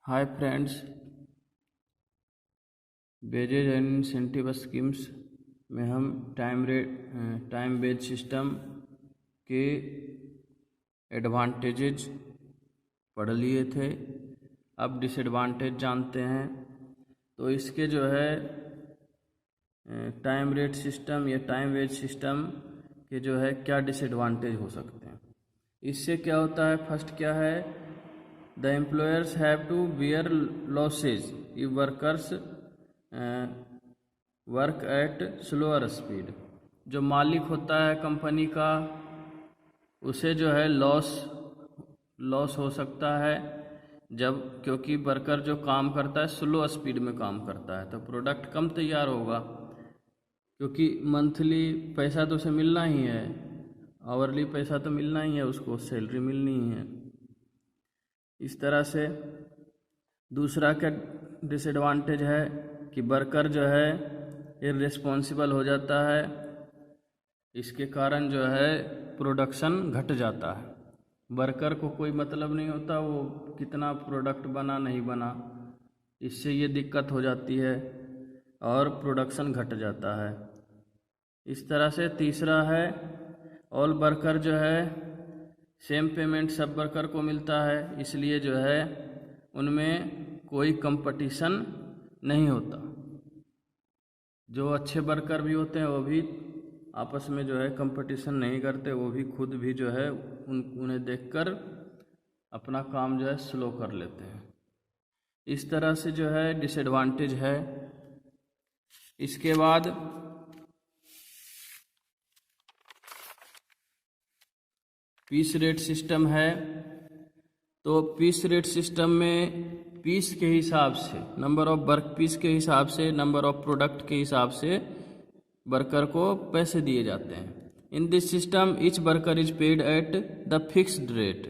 Hi friends, wages and incentive schemes में हम time based system के एडवांटेजेस पढ़ लिए थे। अब डिसएडवांटेज जानते हैं। तो इसके जो है टाइम रेट सिस्टम या टाइम वेज सिस्टम के जो है क्या डिसएडवांटेज हो सकते हैं। इससे क्या होता है, फर्स्ट क्या है, the employers have to bear losses if workers work at slower speed. जो मालिक होता है कंपनी का, उसे जो है लॉस हो सकता है जब, क्योंकि वर्कर जो काम करता है स्लो स्पीड में काम करता है तो प्रोडक्ट कम तैयार होगा, क्योंकि मंथली पैसा तो उसे मिलना ही है, आवरली पैसा तो मिलना ही है, उसको सैलरी मिलनी ही है। इस तरह से दूसरा क्या डिसएडवांटेज है कि वर्कर जो है इररिस्पॉन्सिबल हो जाता है। इसके कारण जो है प्रोडक्शन घट जाता है। वर्कर को कोई मतलब नहीं होता वो कितना प्रोडक्ट बना नहीं बना, इससे ये दिक्कत हो जाती है और प्रोडक्शन घट जाता है। इस तरह से तीसरा है, ऑल वर्कर जो है सेम पेमेंट सब वर्कर को मिलता है, इसलिए जो है उनमें कोई कंपटीशन नहीं होता। जो अच्छे वर्कर भी होते हैं वो भी आपस में जो है कंपटीशन नहीं करते, वो भी खुद भी जो है उन्हें देखकर अपना काम जो है स्लो कर लेते हैं। इस तरह से जो है डिसएडवांटेज है। इसके बाद पीस रेट सिस्टम है। तो पीस रेट सिस्टम में पीस के हिसाब से, नंबर ऑफ वर्क पीस के हिसाब से, नंबर ऑफ प्रोडक्ट के हिसाब से वर्कर को पैसे दिए जाते हैं। In this system each worker is paid at the fixed rate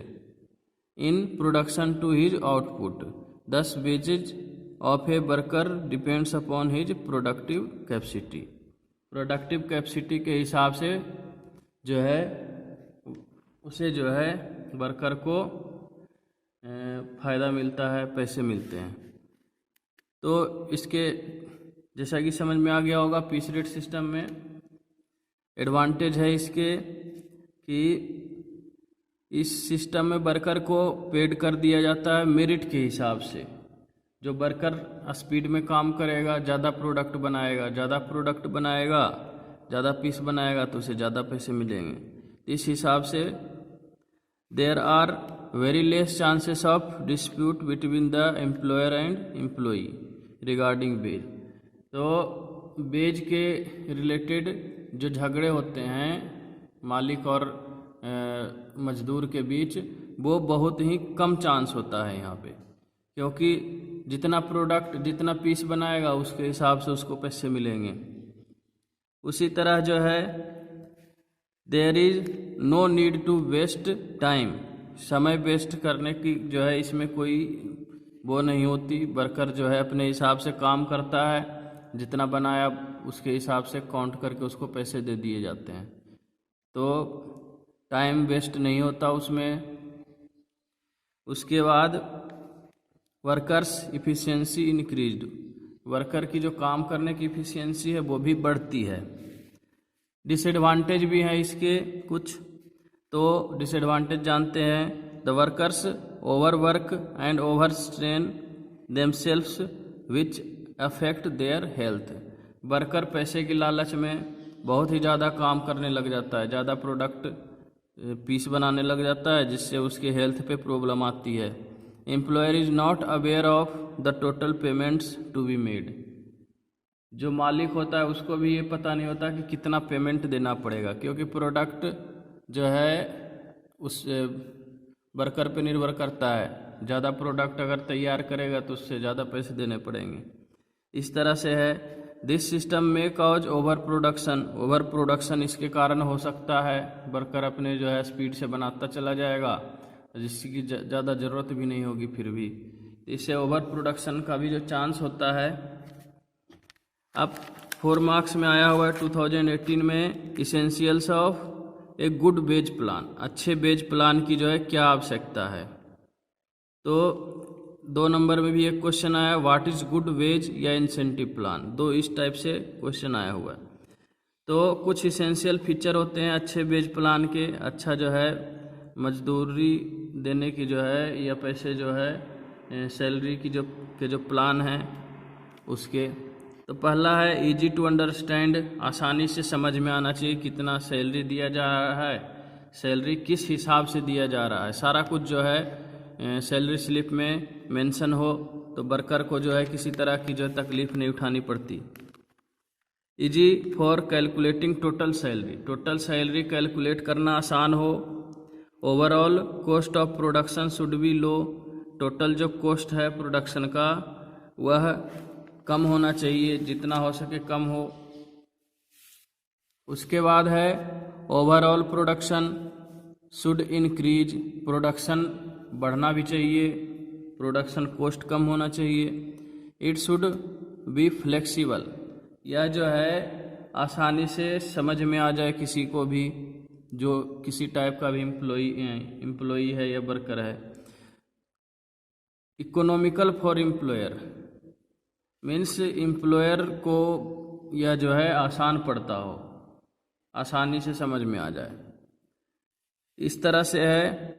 in production to his output. Thus wages of a worker depends upon his productive capacity. Productive capacity के हिसाब से जो है उसे जो है वर्कर को फ़ायदा मिलता है, पैसे मिलते हैं। तो इसके जैसा कि समझ में आ गया होगा, पीस रेट सिस्टम में एडवांटेज है इसके कि इस सिस्टम में वर्कर को पेड कर दिया जाता है मेरिट के हिसाब से। जो वर्कर स्पीड में काम करेगा, ज़्यादा प्रोडक्ट बनाएगा, ज़्यादा पीस बनाएगा तो उसे ज़्यादा पैसे मिलेंगे। इस हिसाब से there are very less chances of dispute between the employer and employee regarding wage. तो वेज के रिलेटेड जो झगड़े होते हैं मालिक और मजदूर के बीच, वो बहुत ही कम चांस होता है यहाँ पे, क्योंकि जितना प्रोडक्ट जितना पीस बनाएगा उसके हिसाब से उसको पैसे मिलेंगे। उसी तरह जो है there is no need to waste time. समय वेस्ट करने की जो है इसमें कोई वो नहीं होती। वर्कर जो है अपने हिसाब से काम करता है, जितना बनाया उसके हिसाब से काउंट करके उसको पैसे दे दिए जाते हैं, तो टाइम वेस्ट नहीं होता उसमें। उसके बाद वर्कर्स इफ़िशियंसी इंक्रीज्ड। वर्कर की जो काम करने की इफ़िशियंसी है वो भी बढ़ती है। डिसएडवांटेज भी हैं इसके कुछ, तो डिसएडवांटेज जानते हैं। The workers over work and over strain themselves which affect their health. Worker पैसे की लालच में बहुत ही ज़्यादा काम करने लग जाता है, ज़्यादा प्रोडक्ट पीस बनाने लग जाता है, जिससे उसके हेल्थ पे प्रॉब्लम आती है। Employer is not aware of the total payments to be made. जो मालिक होता है उसको भी ये पता नहीं होता कि कितना पेमेंट देना पड़ेगा, क्योंकि प्रोडक्ट जो है उस वर्कर पे निर्भर करता है। ज़्यादा प्रोडक्ट अगर तैयार करेगा तो उससे ज़्यादा पैसे देने पड़ेंगे। इस तरह से है। दिस सिस्टम में कॉज ओवर प्रोडक्शन इसके कारण हो सकता है। वर्कर अपने जो है स्पीड से बनाता चला जाएगा, जिसकी ज़्यादा ज़रूरत भी नहीं होगी, फिर भी इससे ओवर प्रोडक्शन का भी जो चांस होता है। अब 4 मार्क्स में आया हुआ है 2018 में, essentials of a good wage plan. अच्छे वेज प्लान की जो है क्या आवश्यकता है। तो 2 नंबर में भी एक क्वेश्चन आया, व्हाट इज गुड वेज या इंसेंटिव प्लान, दो इस टाइप से क्वेश्चन आया हुआ है। तो कुछ इसेंशियल फीचर होते हैं अच्छे वेज प्लान के, अच्छा जो है मजदूरी देने की जो है या पैसे जो है सैलरी की जो प्लान हैं उसके। तो पहला है इजी टू अंडरस्टैंड, आसानी से समझ में आना चाहिए कितना सैलरी दिया जा रहा है, सैलरी किस हिसाब से दिया जा रहा है, सारा कुछ जो है सैलरी स्लिप में मेंशन हो तो वर्कर को जो है किसी तरह की जो है तकलीफ नहीं उठानी पड़ती। Easy for calculating total salary calculate करना आसान हो। Overall cost of production should be low, total जो कॉस्ट है प्रोडक्शन का वह कम होना चाहिए, जितना हो सके कम हो। उसके बाद है overall production should increase, production बढ़ना भी चाहिए, प्रोडक्शन कॉस्ट कम होना चाहिए। इट शुड बी फ्लेक्सिबल, यह जो है आसानी से समझ में आ जाए किसी को भी जो किसी टाइप का भी एम्प्लॉई है या वर्कर है। Economical for employer, means employer को यह जो है आसान पड़ता हो, आसानी से समझ में आ जाए, इस तरह से है।